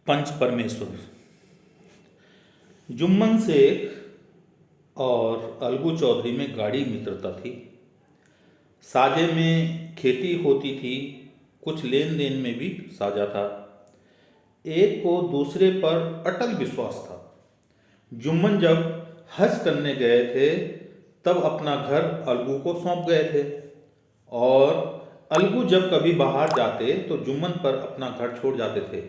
पंच परमेश्वर। जुम्मन शेख और अलगू चौधरी में गाढ़ी मित्रता थी। साझे में खेती होती थी, कुछ लेन देन में भी साझा था। एक को दूसरे पर अटल विश्वास था। जुम्मन जब हज करने गए थे तब अपना घर अलगू को सौंप गए थे, और अलगू जब कभी बाहर जाते तो जुम्मन पर अपना घर छोड़ जाते थे।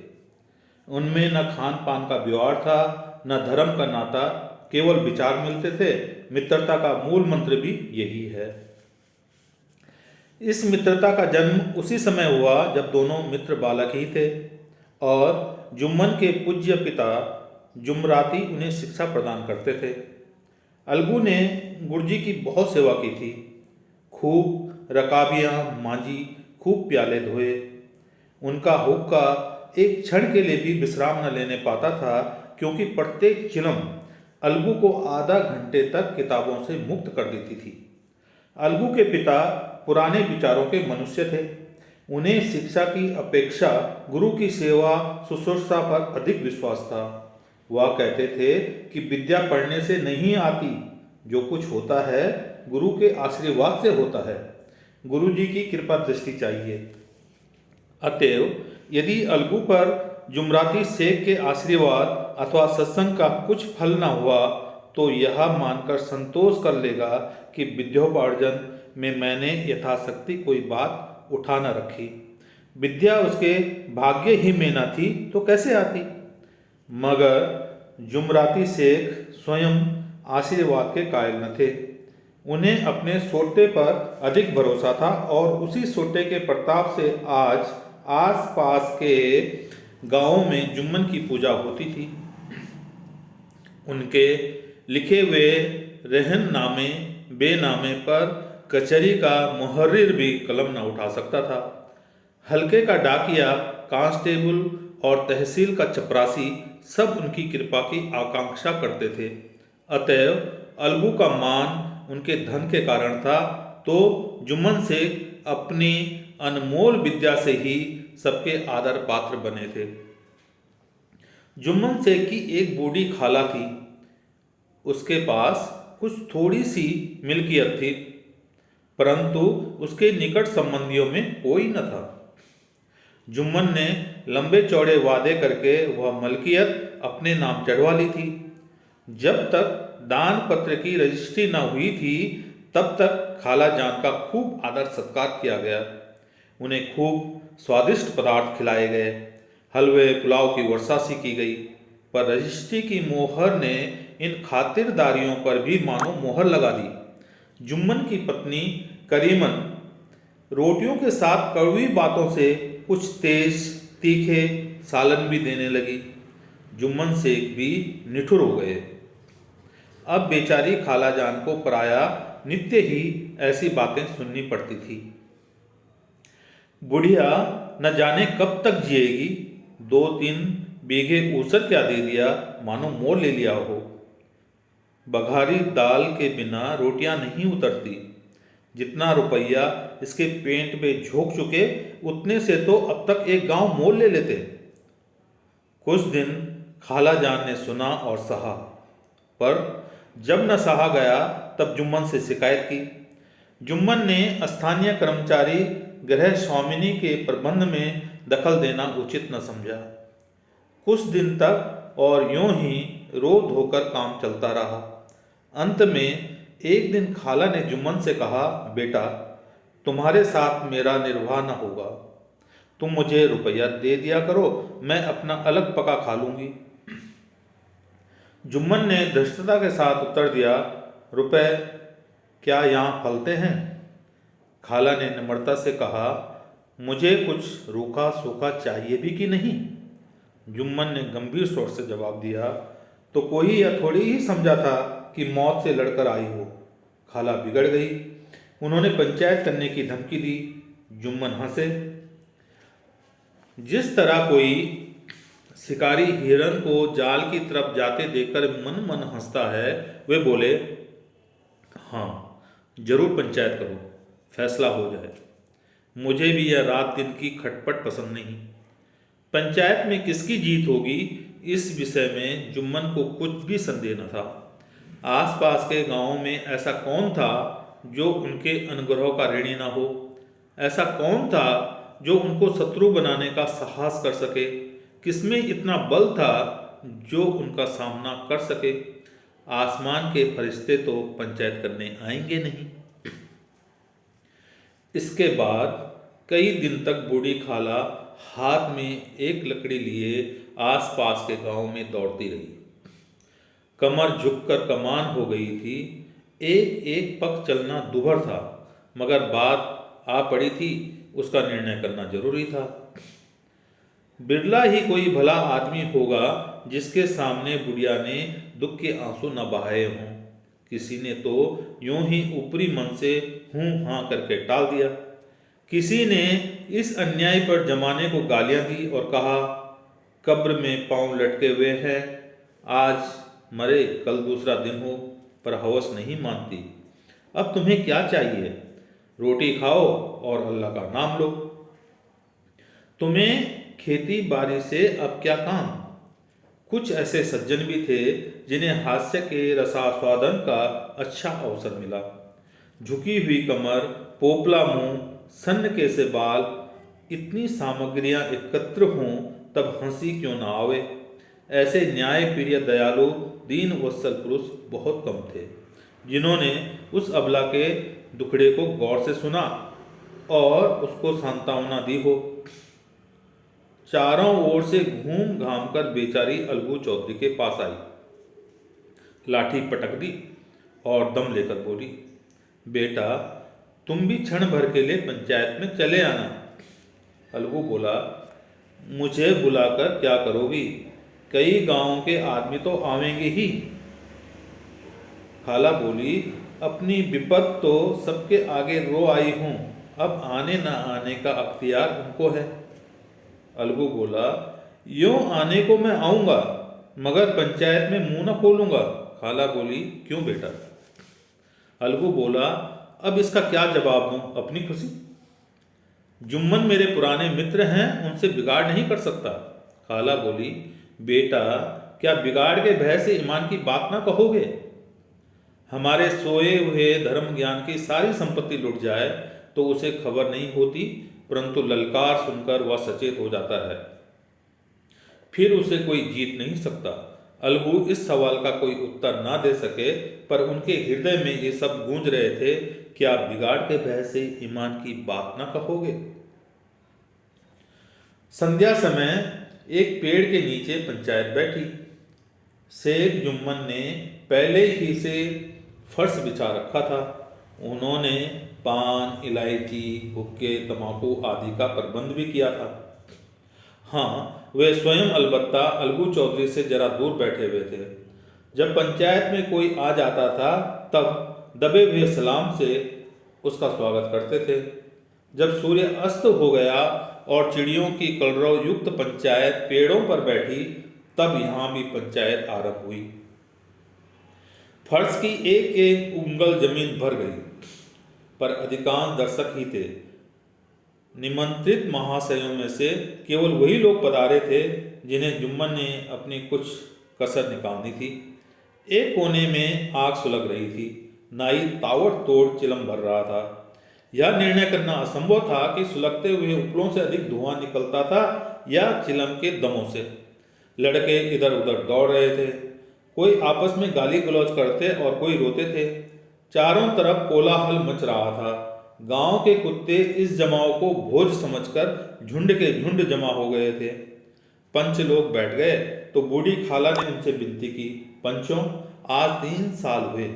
उनमें न खान पान का व्यवहार था, न धर्म का नाता, केवल विचार मिलते थे। मित्रता का मूल मंत्र भी यही है। इस मित्रता का जन्म उसी समय हुआ जब दोनों मित्र बालक ही थे, और जुम्मन के पूज्य पिता जुमराती उन्हें शिक्षा प्रदान करते थे। अलगू ने गुरुजी की बहुत सेवा की थी, खूब रकाबियाँ मांजी, खूब प्याले धोए। उनका हुक्का एक क्षण के लिए भी विश्राम न लेने पाता था, क्योंकि प्रत्येक चिलम अलगू को आधा घंटे तक किताबों से मुक्त कर देती थी। अलगू के पिता पुराने विचारों के मनुष्य थे। उन्हें शिक्षा की अपेक्षा गुरु की सेवा शुश्रूषा पर अधिक विश्वास था। वह कहते थे कि विद्या पढ़ने से नहीं आती, जो कुछ होता है गुरु के आशीर्वाद से होता है। गुरु जी की कृपा दृष्टि चाहिए। अतएव यदि अलगू पर जुमराती शेख के आशीर्वाद अथवा सत्संग का कुछ फल न हुआ तो यह मानकर संतोष कर लेगा कि विद्योपार्जन में मैंने यथाशक्ति कोई बात उठा न रखी। विद्या उसके भाग्य ही में न थी तो कैसे आती। मगर जुमराती शेख स्वयं आशीर्वाद के कायल न थे। उन्हें अपने सोटे पर अधिक भरोसा था, और उसी सोटे के प्रताप से आज आस पास के गांवों में जुम्मन की पूजा होती थी। उनके लिखे हुए रहननामे बेनामे पर कचहरी का मुहर्रिर भी कलम न उठा सकता था। हल्के का डाकिया, कांस्टेबल और तहसील का चपरासी सब उनकी कृपा की आकांक्षा करते थे। अतएव अलगू का मान उनके धन के कारण था, तो जुम्मन शेख अपनी अनमोल विद्या से ही सबके आदर पात्र बने थे। जुम्मन शेख की एक बूढ़ी खाला थी। उसके पास कुछ थोड़ी सी मिल्कियत थी, परंतु उसके निकट संबंधियों में कोई न था। जुम्मन ने लंबे चौड़े वादे करके वह मलकियत अपने नाम चढ़वा ली थी। जब तक दान पत्र की रजिस्ट्री न हुई थी तब तक खाला जान का खूब आदर सत्कार किया गया। उन्हें खूब स्वादिष्ट पदार्थ खिलाए गए, हलवे पुलाव की वर्षा सी की गई। पर रजिस्ट्री की मोहर ने इन खातिरदारियों पर भी मानो मोहर लगा दी। जुम्मन की पत्नी करीमन रोटियों के साथ कड़वी बातों से कुछ तेज तीखे सालन भी देने लगी। जुम्मन शेख भी निठुर हो गए। अब बेचारी खाला जान को पराया नित्य ही ऐसी बातें सुननी पड़ती थी। बुढ़िया न जाने कब तक जिएगी। 2-3 बीघे ऊसर क्या दे दिया, मानो मोल ले लिया हो। बघारी दाल के बिना रोटियां नहीं उतरती। जितना रुपया इसके पेट में झोंक चुके, उतने से तो अब तक एक गांव मोल ले लेते। कुछ दिन खाला जान ने सुना और सहा, पर जब न सहा गया तब जुम्मन से शिकायत की। जुम्मन ने स्थानीय कर्मचारी गृह स्वामिनी के प्रबंध में दखल देना उचित न समझा। कुछ दिन तक और यूं ही रो धोकर काम चलता रहा। अंत में एक दिन खाला ने जुम्मन से कहा, बेटा, तुम्हारे साथ मेरा निर्वाह न होगा। तुम मुझे रुपया दे दिया करो, मैं अपना अलग पका खा लूंगी। जुम्मन ने धृष्टता के साथ उत्तर दिया, रुपए क्या यहाँ फलते हैं? खाला ने नम्रता से कहा, मुझे कुछ रूखा सूखा चाहिए भी कि नहीं? जुम्मन ने गंभीर स्वर से जवाब दिया, तो कोई यह थोड़ी ही समझा था कि मौत से लड़कर आई हो। खाला बिगड़ गई। उन्होंने पंचायत करने की धमकी दी। जुम्मन हंसे। जिस तरह कोई शिकारी हिरन को जाल की तरफ जाते देखकर मन मन हंसता है, वे बोले, हाँ, जरूर पंचायत करो, फैसला हो जाए। मुझे भी यह रात दिन की खटपट पसंद नहीं। पंचायत में किसकी जीत होगी, इस विषय में जुम्मन को कुछ भी संदेह न था। आसपास के गांवों में ऐसा कौन था जो उनके अनुग्रह का ऋणी न हो? ऐसा कौन था जो उनको शत्रु बनाने का साहस कर सके? किसमें इतना बल था जो उनका सामना कर सके? आसमान के फरिश्ते तो पंचायत करने आएंगे नहीं। इसके बाद कई दिन तक बूढ़ी खाला हाथ में एक लकड़ी लिए आसपास के गांव में दौड़ती रही। कमर झुककर कमान हो गई थी। एक एक पग चलना दुभर था, मगर बात आ पड़ी थी, उसका निर्णय करना जरूरी था। बिरला ही कोई भला आदमी होगा जिसके सामने बुढ़िया ने दुख के आंसू न बहाए हों। किसी ने तो यूं ही ऊपरी मन से हूं हां करके टाल दिया। किसी ने इस अन्याय पर जमाने को गालियां दी और कहा, कब्र में पांव लटके हुए हैं, आज मरे कल दूसरा दिन हो, पर हवस नहीं मानती। अब तुम्हें क्या चाहिए? रोटी खाओ और अल्लाह का नाम लो। तुम्हें खेती बाड़ी से अब क्या काम? कुछ ऐसे सज्जन भी थे जिन्हें हास्य के रसास्वादन का अच्छा अवसर मिला। झुकी हुई कमर, पोपला मुंह, सन्न के से बाल, इतनी सामग्रियां एकत्र हों तब हंसी क्यों ना आवे। ऐसे न्यायप्रिय दयालु दीन वत्सल पुरुष बहुत कम थे जिन्होंने उस अबला के दुखड़े को गौर से सुना और उसको सांत्वना दी हो। चारों ओर से घूम घाम कर बेचारी अलगू चौधरी के पास आई, लाठी पटक दी और दम लेकर बोली, बेटा तुम भी क्षण भर के लिए पंचायत में चले आना। अलगू बोला, मुझे बुलाकर क्या करोगी? कई गांवों के आदमी तो आवेंगे ही। खाला बोली, अपनी विपत तो सबके आगे रो आई हूं, अब आने न आने का अख्तियार उनको है। अलगू बोला, यूं आने को मैं आऊंगा, मगर पंचायत में मुंह न खोलूंगा। खाला बोली, क्यों बेटा? अलगू बोला, अब इसका क्या जवाब दूं? अपनी खुशी। जुम्मन मेरे पुराने मित्र हैं, उनसे बिगाड़ नहीं कर सकता। खाला बोली, बेटा क्या बिगाड़ के भय से ईमान की बात ना कहोगे? हमारे सोए हुए धर्म ज्ञान की सारी संपत्ति लुट जाए तो उसे खबर नहीं होती, परंतु ललकार सुनकर वह सचेत हो जाता है, फिर उसे कोई जीत नहीं सकता। अलगू इस सवाल का कोई उत्तर ना दे सके, पर उनके हृदय में ये सब गूंज रहे थे, क्या बिगाड़ के भय से ईमान की बात ना कहोगे? संध्या समय एक पेड़ के नीचे पंचायत बैठी। शेख जुम्मन ने पहले ही से फर्श बिछा रखा था। उन्होंने पान, इलायची, हुक्के, तंबाकू आदि का प्रबंध भी किया था। हाँ, वे स्वयं अलबत्ता अलगू चौधरी से जरा दूर बैठे हुए थे। जब पंचायत में कोई आ जाता था तब दबे हुए सलाम से उसका स्वागत करते थे। जब सूर्य अस्त हो गया और चिड़ियों की कलरव युक्त पंचायत पेड़ों पर बैठी, तब यहाँ भी पंचायत आरंभ हुई। फर्श की एक एक उंगल जमीन भर गई, पर अधिकांश दर्शक ही थे। निमंत्रित महाशयों में से केवल वही लोग पधारे थे जिन्हें जुम्मन ने अपनी कुछ कसर निकालनी थी। एक कोने में आग सुलग रही थी। नाई ताबड़तोड़ चिलम भर रहा था। यह निर्णय करना असंभव था कि सुलगते हुए उपलों से अधिक धुआं निकलता था या चिलम के दमों से। लड़के इधर उधर दौड़ रहे थे, कोई आपस में गाली गलौज करते और कोई रोते थे। चारों तरफ कोलाहल मच रहा था। गांव के कुत्ते इस जमाव को भोज समझकर झुंड के झुंड जमा हो गए थे। पंच लोग बैठ गए तो बूढ़ी खाला ने उनसे विनती की, पंचों, आज 3 साल हुए।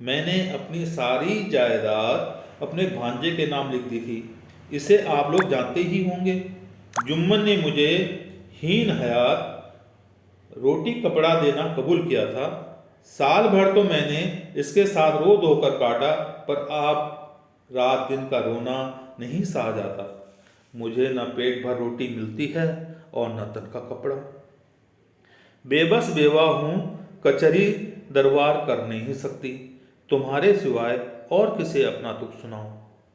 मैंने अपनी सारी जायदाद अपने भांजे के नाम लिख दी थी। इसे आप लोग जानते ही होंगे। जुम्मन ने मुझे हीन हयात रोटी कपड़ा देना कबूल किया था। साल भर तो मैंने इसके साथ रो धोकर काटा, पर आप रात दिन का रोना नहीं सहा जाता। मुझे न पेट भर रोटी मिलती है और न तन का कपड़ा। बेबस बेवा हूँ, कचहरी दरबार कर नहीं सकती। तुम्हारे सिवाय और किसे अपना दुख सुनाऊं?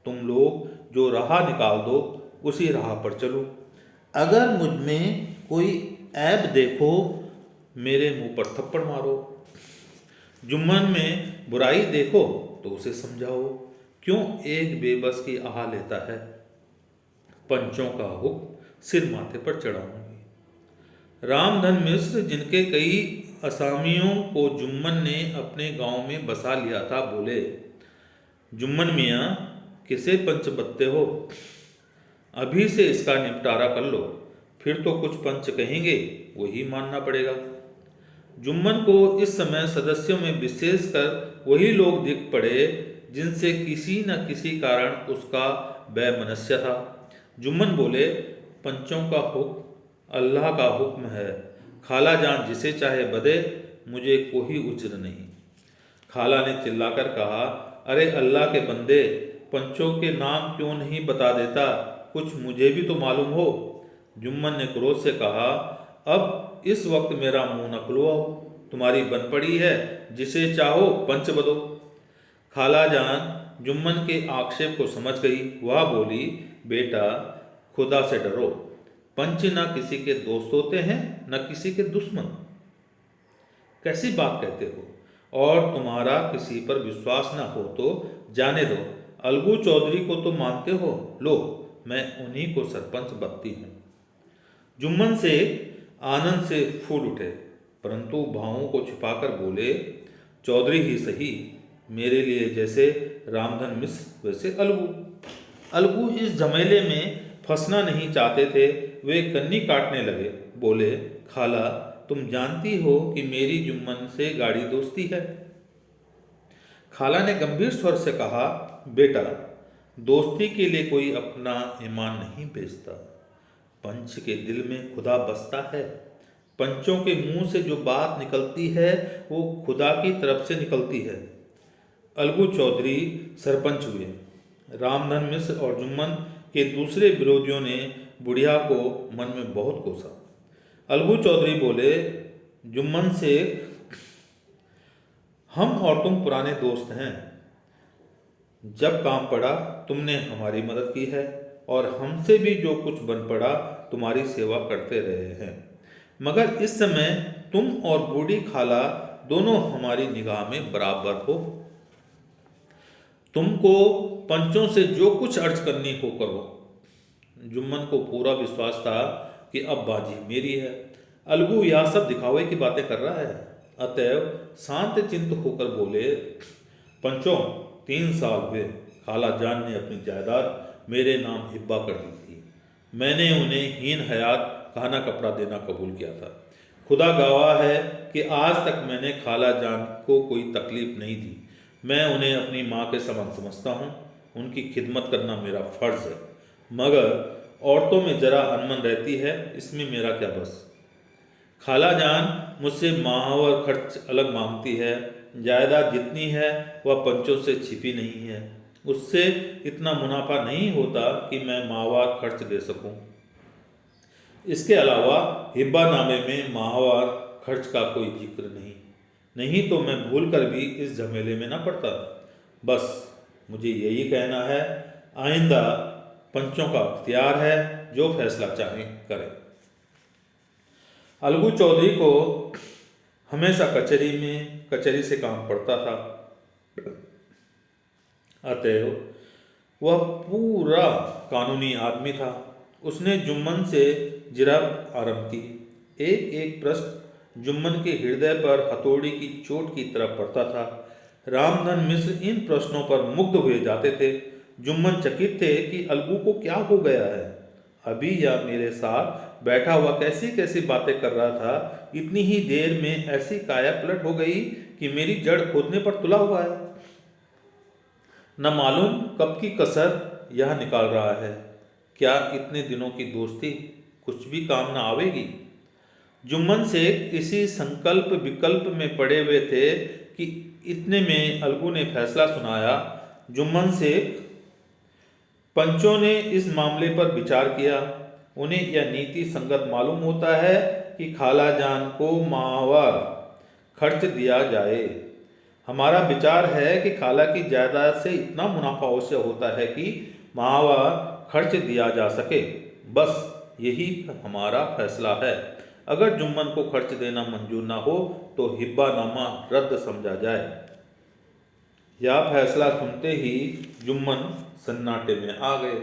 तुम लोग जो राह निकाल दो उसी राह पर चलो। अगर मुझ में कोई ऐब देखो, मेरे मुंह पर थप्पड़ मारो। जुम्मन में बुराई देखो तो उसे समझाओ, क्यों एक बेबस की आह लेता है। पंचों का हुक्म सिर माथे पर चढ़ाऊंगी। रामधन मिश्र, जिनके कई असामियों को जुम्मन ने अपने गांव में बसा लिया था, बोले, जुम्मन मियाँ, किसे पंच बत्ते हो? अभी से इसका निपटारा कर लो, फिर तो कुछ पंच कहेंगे वही मानना पड़ेगा। जुम्मन को इस समय सदस्यों में विशेषकर वही लोग दिख पड़े जिनसे किसी न किसी कारण उसका वैमनस्य था। जुम्मन बोले, पंचों का हुक्म अल्लाह का हुक्म है। खाला जान जिसे चाहे बदे, मुझे कोई उज्र नहीं। खाला ने चिल्लाकर कहा, अरे अल्लाह के बंदे, पंचों के नाम क्यों नहीं बता देता? कुछ मुझे भी तो मालूम हो। जुम्मन ने क्रोध से कहा, अब इस वक्त मेरा मुंह न खुलवाओ, तुम्हारी बन पड़ी है, जिसे चाहो पंच बदो। खाला जान जुम्मन के आक्षेप को समझ गई। वह बोली, बेटा, खुदा से डरो। पंच न किसी के दोस्त होते हैं, न किसी के दुश्मन। कैसी बात कहते हो? और तुम्हारा किसी पर विश्वास न हो तो जाने दो। अलगू चौधरी को तो मानते हो, लो मैं उन्हीं को सरपंच बनती हूँ। जुम्मन से आनंद से फूल उठे, परंतु भावों को छिपाकर बोले, चौधरी ही सही, मेरे लिए जैसे रामधन मिश्र वैसे अलगू। अलगू इस झमेले में फंसना नहीं चाहते थे। वे कन्नी काटने लगे। बोले, खाला, तुम जानती हो कि मेरी जुम्मन से गाढ़ी दोस्ती है। खाला ने गंभीर स्वर से कहा, बेटा, दोस्ती के लिए कोई अपना ईमान नहीं बेचता। पंच के दिल में खुदा बसता है। पंचों के मुंह से जो बात निकलती है वो खुदा की तरफ से निकलती है। अलगू चौधरी सरपंच हुए। रामधन मिश्र और जुम्मन के दूसरे विरोधियों ने बुढ़िया को मन में बहुत कोसा। अलगू चौधरी बोले, जुम्मन से, हम और तुम पुराने दोस्त हैं। जब काम पड़ा तुमने हमारी मदद की है, और हमसे भी जो कुछ बन पड़ा तुम्हारी सेवा करते रहे हैं। मगर इस समय तुम और बूढ़ी खाला दोनों हमारी निगाह में बराबर हो। तुमको पंचों से जो कुछ अर्ज करनी हो करो। जुम्मन को पूरा विश्वास था कि अब बाजी मेरी है। अलगू यह सब दिखावे की बातें कर रहा है। अतएव शांत चिंत होकर बोले, पंचों, 3 साल हुए खाला जान ने अपनी जायदाद मेरे नाम हिब्बा कर दी थी। मैंने उन्हें हीन हयात खाना कपड़ा देना कबूल किया था। खुदा गवाह है कि आज तक मैंने खाला जान को कोई तकलीफ नहीं दी। मैं उन्हें अपनी माँ के समान समझता हूँ। उनकी खिदमत करना मेरा फर्ज है। मगर औरतों में जरा अनमन रहती है, इसमें मेरा क्या बस। खाला जान मुझसे माहवार खर्च अलग मांगती है। जायदाद जितनी है वह पंचों से छिपी नहीं है। उससे इतना मुनाफा नहीं होता कि मैं माहवार खर्च दे सकूं। इसके अलावा हिब्बा नामे में माहवार खर्च का कोई जिक्र नहीं तो मैं भूल कर भी इस झमेले में न पड़ता। बस मुझे यही कहना है, आइंदा पंचों का अख्तियार है, जो फैसला चाहें करें। अलगू चौधरी को हमेशा कचहरी से काम पड़ता था। अतएव वह पूरा कानूनी आदमी था। उसने जुम्मन से जिरह आरंभ की। एक एक प्रश्न जुम्मन के हृदय पर हथौड़ी की चोट की तरह पड़ता था। रामधन मिश्र इन प्रश्नों पर मुग्ध हुए जाते थे। जुम्मन चकित थे कि अलगू को क्या हो गया है। अभी यह मेरे साथ बैठा हुआ कैसी कैसी बातें कर रहा था, इतनी ही देर में ऐसी काया पलट हो गई कि मेरी जड़ खोदने पर तुला हुआ है। न मालूम कब की कसर यह निकाल रहा है। क्या इतने दिनों की दोस्ती कुछ भी काम न आवेगी? जुम्मन से इसी संकल्प विकल्प में पड़े हुए थे कि इतने में अलगू ने फैसला सुनाया। जुम्मन से पंचों ने इस मामले पर विचार किया। उन्हें यह नीति संगत मालूम होता है कि खाला जान को माहवार खर्च दिया जाए। हमारा विचार है कि खाला की जायदाद से इतना मुनाफा अवश्य होता है कि माहवार खर्च दिया जा सके। बस यही हमारा फैसला है। अगर जुम्मन को खर्च देना मंजूर ना हो तो हिब्बानामा रद्द समझा जाए। यह फैसला सुनते ही जुम्मन सन्नाटे में आ गए।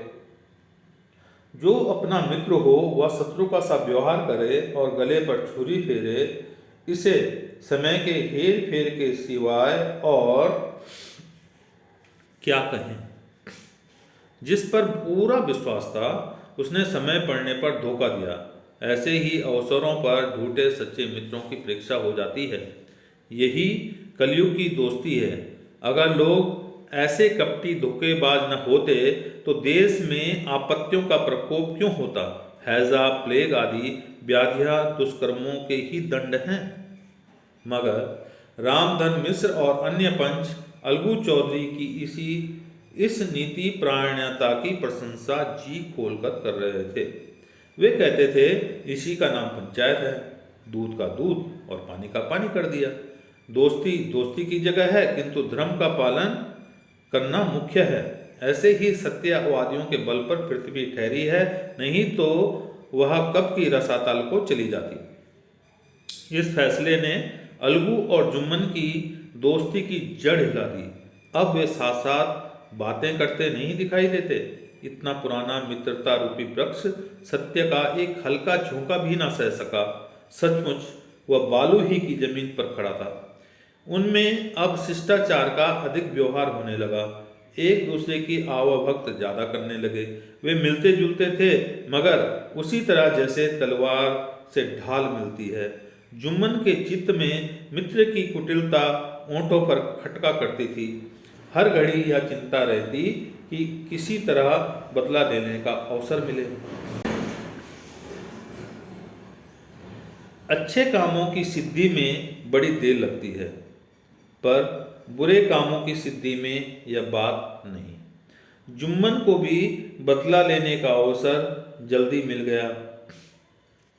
जो अपना मित्र हो वह शत्रु का सा व्यवहार करे और गले पर छुरी फेरे, इसे समय के हेर फेर के सिवाय और क्या कहें। जिस पर पूरा विश्वास था उसने समय पड़ने पर धोखा दिया। ऐसे ही अवसरों पर झूठे सच्चे मित्रों की परीक्षा हो जाती है। यही कलयुग की दोस्ती है। अगर लोग ऐसे कपटी धोखेबाज न होते तो देश में आपत्तियों का प्रकोप क्यों होता। हैजा, प्लेग आदि व्याधियां दुष्कर्मों के ही दंड हैं। मगर रामधन मिश्र और अन्य पंच अलगू चौधरी की इस नीति प्रायणता की प्रशंसा जी खोलकर कर रहे थे। वे कहते थे इसी का नाम पंचायत है। दूध का दूध और पानी का पानी कर दिया। दोस्ती दोस्ती की जगह है, किंतु धर्म का पालन करना मुख्य है। ऐसे ही सत्यवादियों के बल पर पृथ्वी ठहरी है, नहीं तो वह कब की रसातल को चली जाती। इस फैसले ने अलगू और जुम्मन की दोस्ती की जड़ हिला दी। अब वे साथ साथ बातें करते नहीं दिखाई देते। इतना पुराना मित्रता रूपी वृक्ष सत्य का एक हल्का झोंका भी ना सह सका। सचमुच वह बालू ही की जमीन पर खड़ा था। उनमें अब शिष्टाचार का अधिक व्यवहार होने लगा। एक दूसरे की आवभक्त ज्यादा करने लगे। वे मिलते जुलते थे, मगर उसी तरह जैसे तलवार से ढाल मिलती है। जुम्मन के चित्त में मित्र की कुटिलता ओंठों पर खटका करती थी। हर घड़ी यह चिंता रहती कि किसी तरह बदला लेने का अवसर मिले। अच्छे कामों की सिद्धि में बड़ी देर लगती है, पर बुरे कामों की सिद्धि में यह बात नहीं। जुम्मन को भी बदला लेने का अवसर जल्दी मिल गया।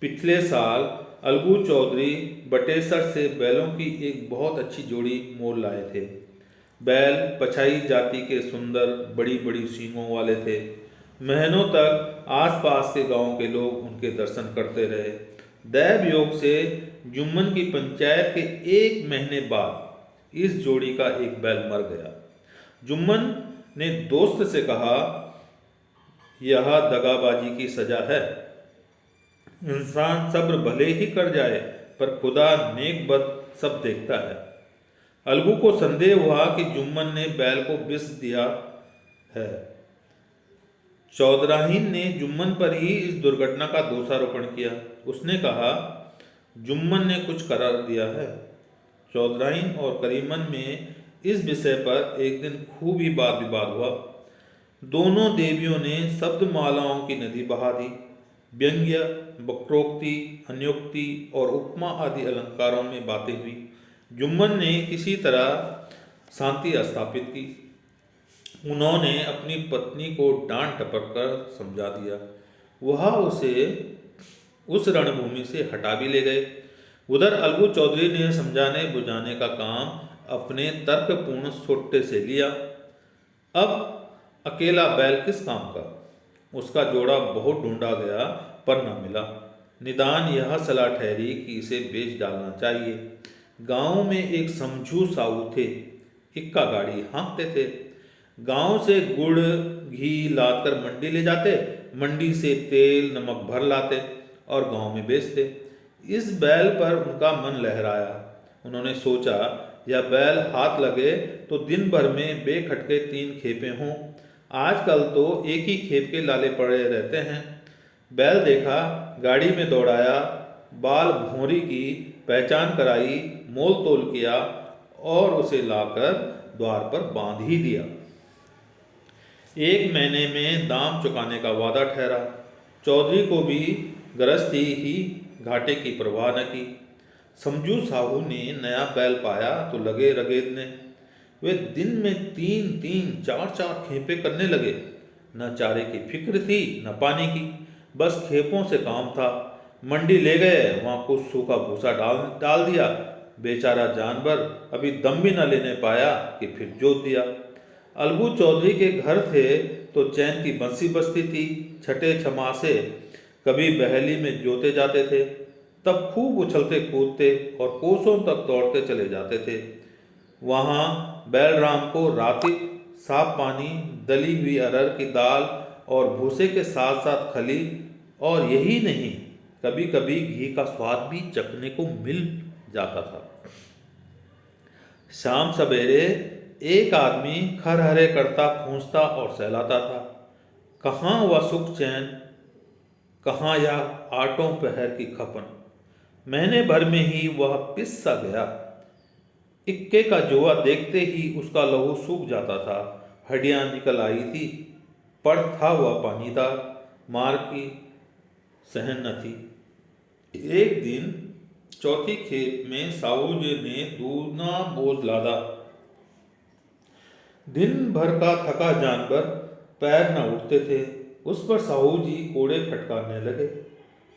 पिछले साल अलगू चौधरी बटेसर से बैलों की एक बहुत अच्छी जोड़ी मोल लाए थे। बैल पछाई जाति के सुंदर बड़ी बड़ी सींगों वाले थे। महीनों तक आसपास के गांव के लोग उनके दर्शन करते रहे। दैव योग से जुम्मन की पंचायत के 1 महीने बाद इस जोड़ी का एक बैल मर गया। जुम्मन ने दोस्त से कहा, यह दगाबाजी की सजा है। इंसान सब्र भले ही कर जाए, पर खुदा नेक बद सब देखता है। अलगू को संदेह हुआ कि जुम्मन ने बैल को विष दिया है। चौधराहीन ने जुम्मन पर ही इस दुर्घटना का दोषारोपण किया। उसने कहा, जुम्मन ने कुछ करार दिया है। चौधराहीन और करीमन में इस विषय पर एक दिन खूब ही वाद विवाद हुआ। दोनों देवियों ने शब्द मालाओं की नदी बहा दी। व्यंग्य, वक्रोक्ति, अन्योक्ति और उपमा आदि अलंकारों में बातें हुई। जुम्मन ने किसी तरह शांति स्थापित की। उन्होंने अपनी पत्नी को डांट टपक कर समझा दिया। वह उसे उस रणभूमि से हटा भी ले गए। उधर अलगू चौधरी ने समझाने बुझाने का काम अपने तर्कपूर्ण सोटे से लिया। अब अकेला बैल किस काम का। उसका जोड़ा बहुत ढूंढा गया, पर न मिला। निदान यह सलाह ठहरी कि इसे बेच डालना चाहिए। गांव में एक समझू साहू थे। इक्का गाड़ी हाँकते थे। गांव से गुड़ घी लाकर मंडी ले जाते, मंडी से तेल नमक भर लाते और गांव में बेचते। इस बैल पर उनका मन लहराया। उन्होंने सोचा, यह बैल हाथ लगे तो दिन भर में बेखटके 3 खेपे हों। आजकल तो एक ही खेप के लाले पड़े रहते हैं। बैल देखा, गाड़ी में दौड़ाया, बाल भौरी की पहचान कराई, मोल तोल किया और उसे लाकर द्वार पर बांध ही दिया। 1 महीने में दाम चुकाने का वादा ठहरा। चौधरी को भी गृहस्थी ही घाटे की परवाह न की। समझू साहू ने नया बैल पाया तो लगे रगेदने। वे दिन में 3-3, 4-4 खेपे करने लगे। न चारे की फिक्र थी न पानी की, बस खेपों से काम था। मंडी ले गए, वहाँ कुछ सूखा भूसा डाल दिया। बेचारा जानवर अभी दम भी न लेने पाया कि फिर जोत दिया। अलगू चौधरी के घर थे तो चैन की बंसी बजती थी। छठे छमासे कभी बहेली में जोते जाते थे, तब खूब उछलते कूदते और कोसों तक दौड़ते चले जाते थे। वहाँ बैलराम को राति साफ पानी, दली हुई अरहर की दाल और भूसे के साथ साथ खली, और यही नहीं, कभी कभी घी का स्वाद भी चखने को मिल जाता था। शाम सवेरे एक आदमी खरहरे करता, फूंसता और सहलाता था। कहाँ वह सुख चैन, कहाँ या आठों पहर की खपन। महीने भर में ही वह पिस सा गया। इक्के का जुआ देखते ही उसका लहू सूख जाता था, हड्डियां निकल आई थी, पर था वह पानीदार, मार की सहन न थी। एक दिन चौथी खेत में साहू जी ने दूना बोझ लादा। दिन भर का थका जानवर पैर न उठते थे, उस पर साहू जी कोड़े फटकारने लगे।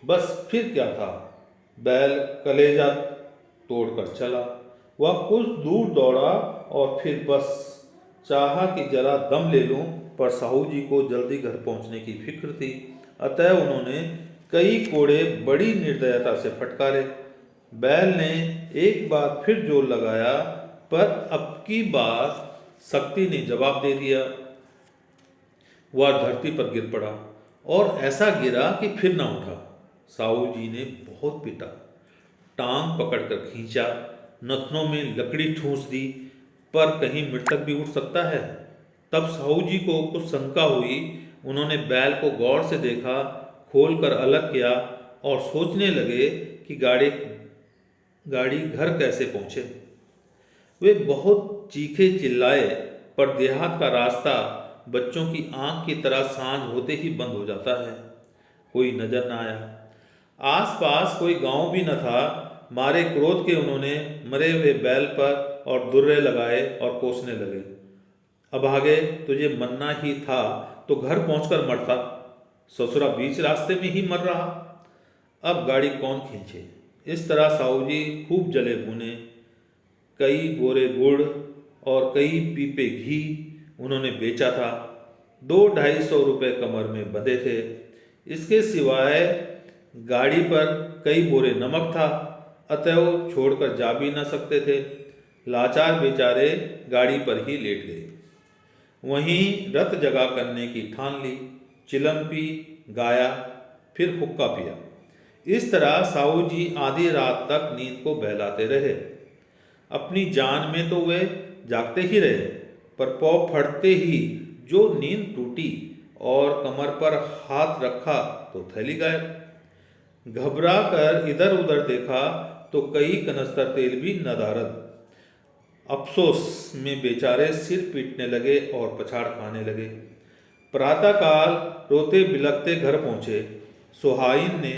बस फिर क्या था, बैल कलेजा तोड़कर चला। वह कुछ दूर दौड़ा और फिर बस चाहा कि जरा दम ले लूं, पर साहू जी को जल्दी घर पहुंचने की फिक्र थी। अतः उन्होंने कई कोड़े बड़ी निर्दयता से फटकारे। बैल ने एक बार फिर जोर लगाया, पर अब की बार शक्ति ने जवाब दे दिया। वह धरती पर गिर पड़ा और ऐसा गिरा कि फिर ना उठा। साहू जी ने बहुत पीटा, टांग पकड़कर खींचा, नथनों में लकड़ी ठूंस दी, पर कहीं मृतक भी उठ सकता है। तब साहू जी को कुछ शंका हुई। उन्होंने बैल को गौर से देखा, खोलकर अलग किया और सोचने लगे कि गाड़ी घर कैसे पहुंचे। वे बहुत चीखे चिल्लाए, पर देहात का रास्ता बच्चों की आंख की तरह सांझ होते ही बंद हो जाता है। कोई नजर न आया, आसपास कोई गांव भी न था। मारे क्रोध के उन्होंने मरे हुए बैल पर और दुर्रे लगाए और कोसने लगे। अभागे, तुझे मरना ही था तो घर पहुंचकर मरता, ससुरा बीच रास्ते में ही मर रहा। अब गाड़ी कौन खींचे। इस तरह साहू जी खूब जले भुने। कई बोरे गुड़ और कई पीपे घी उन्होंने बेचा था। 200-250 रुपये कमर में बंधे थे। इसके सिवाय गाड़ी पर कई बोरे नमक था, अतः वो छोड़कर जा भी न सकते थे। लाचार बेचारे गाड़ी पर ही लेट गए। वहीं रत जगा करने की ठान ली। चिलम पी, गाया, फिर हुक्का पिया। इस तरह साहू जी आधी रात तक नींद को बहलाते रहे। अपनी जान में तो वे जागते ही रहे, पर पौ फटते ही जो नींद टूटी और कमर पर हाथ रखा तो थैली गायब। घबरा कर इधर उधर देखा तो कई कनस्तर तेल भी नदारद। अफसोस में बेचारे सिर पीटने लगे और पछाड़ खाने लगे। प्रातःकाल रोते बिलखते घर पहुंचे। सुहाइन ने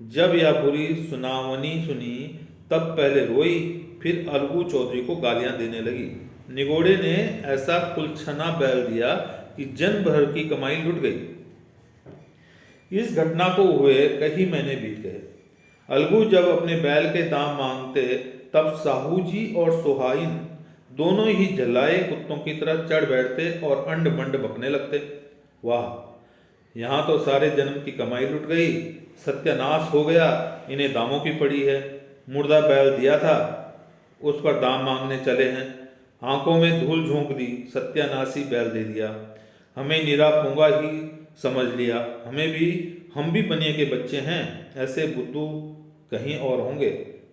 जब यह बुरी सुनावनी सुनी, तब पहले रोई, फिर अलगू चौधरी को गालियां देने लगी। निगोड़े ने ऐसा कुलछना बैल दिया कि जन भर की कमाई लुट गई। इस घटना को हुए कई महीने बीत गए। अलगू जब अपने बैल के दाम मांगते, तब साहू जी और सुहाइन दोनों ही झल्लाए कुत्तों की तरह चढ़ बैठते और अंड बंड बकने लगते। वाह, यहाँ तो सारे जन्म की कमाई लुट गई, सत्यानाश हो गया, इन्हें दामों की पड़ी है। मुर्दा बैल दिया था, उस पर दाम मांगने चले हैं। आंखों में धूल झोंक दी, सत्यानाशी बैल दे दिया। हमें निरा पूंगा ही समझ लिया। हम भी बनिए के बच्चे हैं। ऐसे बुद्धू कहीं और होंगे।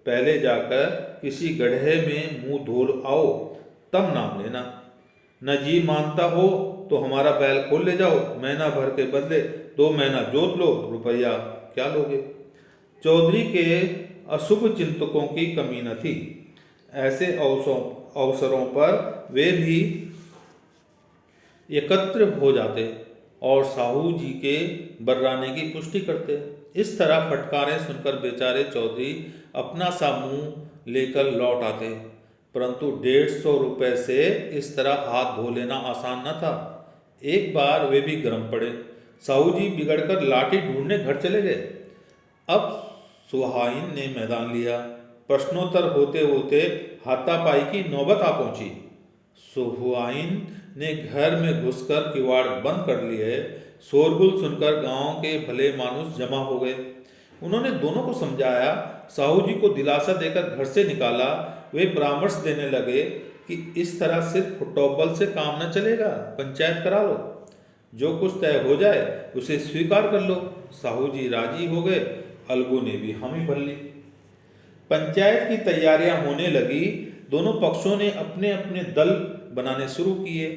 पहले जाकर किसी गड्ढे में मुंह धो आओ, तब नाम लेना। न जी मानता हो तो हमारा बैल खोल ले जाओ, महीना भर के बदले 2 महीना जोत लो, रुपया क्या लोगे। चौधरी के अशुभ चिंतकों की कमी न थी। ऐसे अवसरों पर वे भी एकत्र हो जाते और साहू जी के बर्राने की पुष्टि करते। इस तरह फटकारें सुनकर बेचारे चौधरी अपना सा मुंह लेकर लौट आते, परंतु 150 रुपये से इस तरह हाथ धो लेना आसान न था। एक बार वे भी गर्म पड़े। साहू जी बिगड़कर लाठी ढूंढने घर चले गए। अब सुहाइन ने मैदान लिया। प्रश्नोत्तर होते होते हाथापाई की नौबत आ पहुंची। सुहाइन ने घर में घुसकर किवाड़ बंद कर लिए। शोरगुल सुनकर गांव के भले मानुस जमा हो गए। उन्होंने दोनों को समझाया, साहू जी को दिलासा देकर घर से निकाला। वे परामर्श देने लगे कि इस तरह सिर्फ फुटबॉल से काम न चलेगा, पंचायत करा लो, जो कुछ तय हो जाए उसे स्वीकार कर लो। साहू जी राजी हो गए। अलगू ने भी हामी भर ली। पंचायत की तैयारियां होने लगी। दोनों पक्षों ने अपने अपने दल बनाने शुरू किए।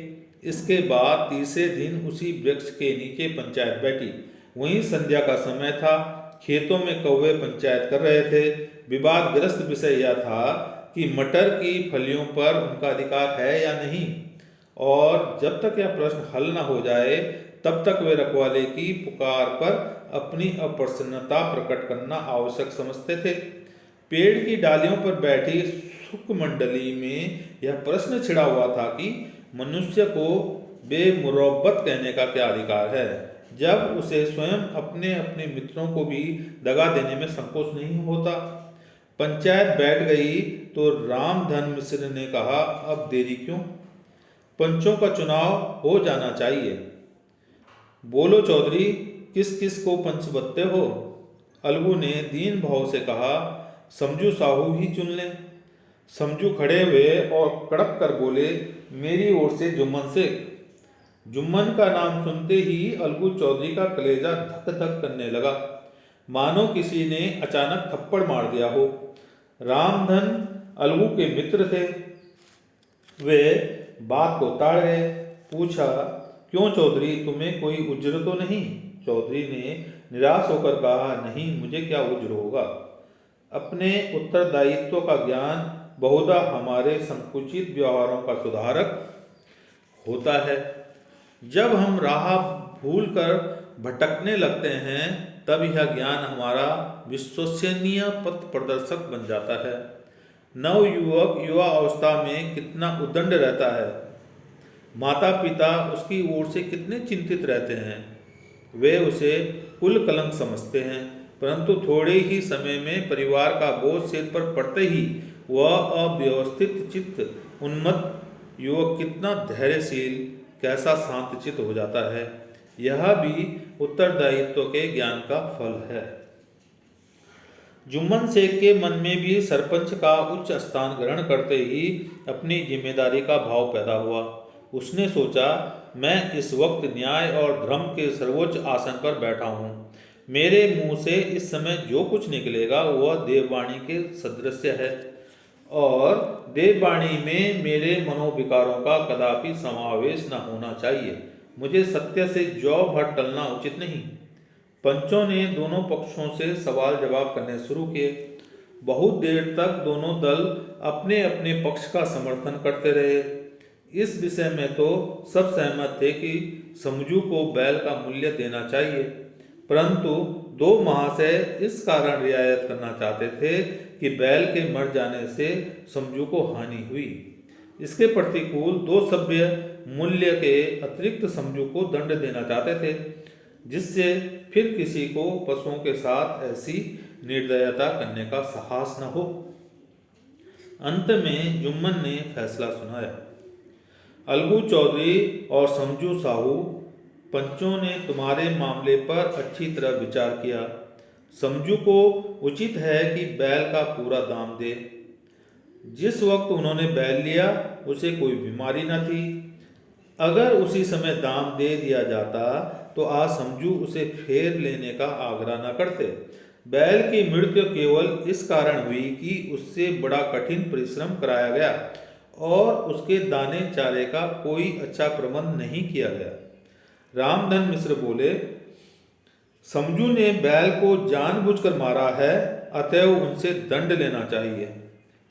इसके बाद तीसरे दिन उसी वृक्ष के नीचे पंचायत बैठी। वहीं संध्या का समय था। खेतों में कौवे पंचायत कर रहे थे। विवादग्रस्त विषय यह था कि मटर की फलियों पर उनका अधिकार है या नहीं, और जब तक यह प्रश्न हल न हो जाए तब तक वे रखवाले की पुकार पर अपनी अप्रसन्नता प्रकट करना आवश्यक समझते थे। पेड़ की डालियों पर बैठी शुक मंडली में यह प्रश्न छिड़ा हुआ था कि मनुष्य को बेमुरब्बत कहने का क्या अधिकार है, जब उसे स्वयं अपने अपने मित्रों को भी दगा देने में संकोच नहीं होता। पंचायत बैठ गई तो रामधन मिश्र ने कहा, अब देरी क्यों, पंचों का चुनाव हो जाना चाहिए। बोलो चौधरी, किस किस को पंच बनते हो? अलगू ने दीन भाव से कहा, समझू साहू ही चुन लें। समझू खड़े हुए और कड़क कर बोले, मेरी ओर से जुम्मन शेख। जुम्मन का नाम सुनते ही अलगू चौधरी का कलेजा धक धक करने लगा, मानो किसी ने अचानक थप्पड़ मार दिया हो। रामधन अलगू के मित्र थे। वे बात को ताड़ गए। पूछा, क्यों चौधरी, तुम्हें कोई उज्र तो नहीं? चौधरी ने निराश होकर कहा, नहीं, मुझे क्या उज्र होगा। अपने उत्तरदायित्व का ज्ञान बहुधा हमारे संकुचित व्यवहारों का सुधारक होता है। जब हम राह भूलकर भटकने लगते हैं तब यह ज्ञान हमारा विश्वसनीय पथ प्रदर्शक बन जाता है। नव युवक युवा अवस्था में कितना उद्दंड रहता है, माता पिता उसकी ओर से कितने चिंतित रहते हैं। वे उसे कुल कलंक समझते हैं, परंतु थोड़े ही समय में परिवार का बोझ सिर पर पड़ते ही वह अव्यवस्थित चित्त उन्मत्त युवक कितना धैर्यशील, कैसा शांतचित्त हो जाता है। यह भी उत्तरदायित्व के ज्ञान का फल है। जुम्मन शेख के मन में भी सरपंच का उच्च स्थान ग्रहण करते ही अपनी जिम्मेदारी का भाव पैदा हुआ। उसने सोचा, मैं इस वक्त न्याय और धर्म के सर्वोच्च आसन पर बैठा हूँ। मेरे मुंह से इस समय जो कुछ निकलेगा वह देववाणी के सदृश है, और देववाणी में मेरे मनोविकारों का कदापि समावेश न होना चाहिए। मुझे सत्य से जौ भर टलना उचित नहीं। पंचों ने दोनों पक्षों से सवाल जवाब करने शुरू किए। बहुत देर तक दोनों दल अपने अपने पक्ष का समर्थन करते रहे। इस विषय में तो सब सहमत थे कि समझू को बैल का मूल्य देना चाहिए, परंतु दो महाशय इस कारण रियायत करना चाहते थे कि बैल के मर जाने से समझू को हानि हुई। इसके प्रतिकूल दो सभ्य मूल्य के अतिरिक्त समझू को दंड देना चाहते थे, जिससे फिर किसी को पशुओं के साथ ऐसी निर्दयता करने का साहस न हो। अंत में जुम्मन ने फैसला सुनाया। अलगू चौधरी और समझू साहू, पंचों ने तुम्हारे मामले पर अच्छी तरह विचार किया। समझू को उचित है कि बैल का पूरा दाम दे। जिस वक्त उन्होंने बैल लिया उसे कोई बीमारी न थी। अगर उसी समय दाम दे दिया जाता तो आज समझू उसे फेर लेने का आग्रह न करते। बैल की मृत्यु केवल इस कारण हुई कि उससे बड़ा कठिन परिश्रम कराया गया और उसके दाने चारे का कोई अच्छा प्रबंध नहीं किया गया। रामधन मिश्र बोले, समझू ने बैल को जानबूझकर मारा है, अतएव उनसे दंड लेना चाहिए।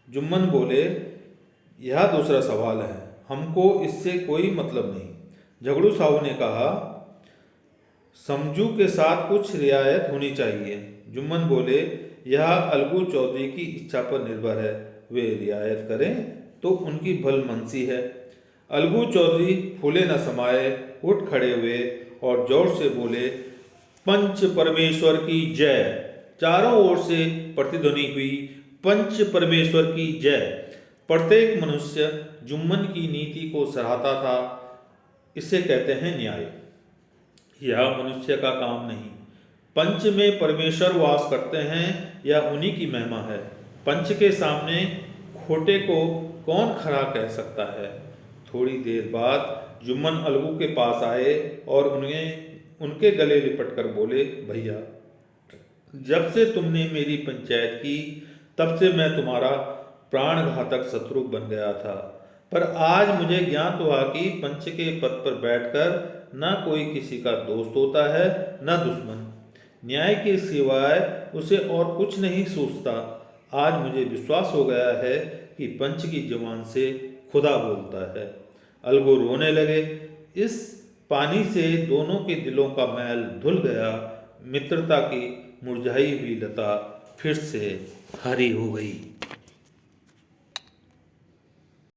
जुम्मन बोले, यह दूसरा सवाल है, हमको इससे कोई मतलब नहीं। झगड़ू साहू ने कहा, समझू के साथ कुछ रियायत होनी चाहिए। जुम्मन बोले, यह अलगू चौधरी की इच्छा पर निर्भर है, वे रियायत करें तो उनकी भलमनसी है। अलगू चौधरी फूले न समाये उठ खड़े हुए और जोर से बोले, पंच परमेश्वर की जय। चारों ओर से प्रतिध्वनि हुई, पंच परमेश्वर की जय। प्रत्येक मनुष्य जुम्मन की नीति को सराहता था। इसे कहते हैं न्याय। यह मनुष्य का काम नहीं। पंच में परमेश्वर वास करते हैं, यह उन्हीं की महिमा है। पंच के सामने खोटे को कौन खरा कह सकता है। थोड़ी देर बाद जुम्मन अलगू के पास आए और उनके गले लिपट कर बोले, भैया, जब से तुमने मेरी पंचायत की तब से मैं तुम्हारा प्राणघातक शत्रु बन गया था, पर आज मुझे ज्ञात हुआ कि पंच के पद पर बैठकर न कोई किसी का दोस्त होता है न दुश्मन। न्याय के सिवाय उसे और कुछ नहीं सोचता। आज मुझे विश्वास हो गया है कि पंच की जुबान से खुदा बोलता है। अलगू रोने लगे। इस पानी से दोनों के दिलों का मैल धुल गया। मित्रता की मुरझाई हुई लता फिर से हरी हो गई।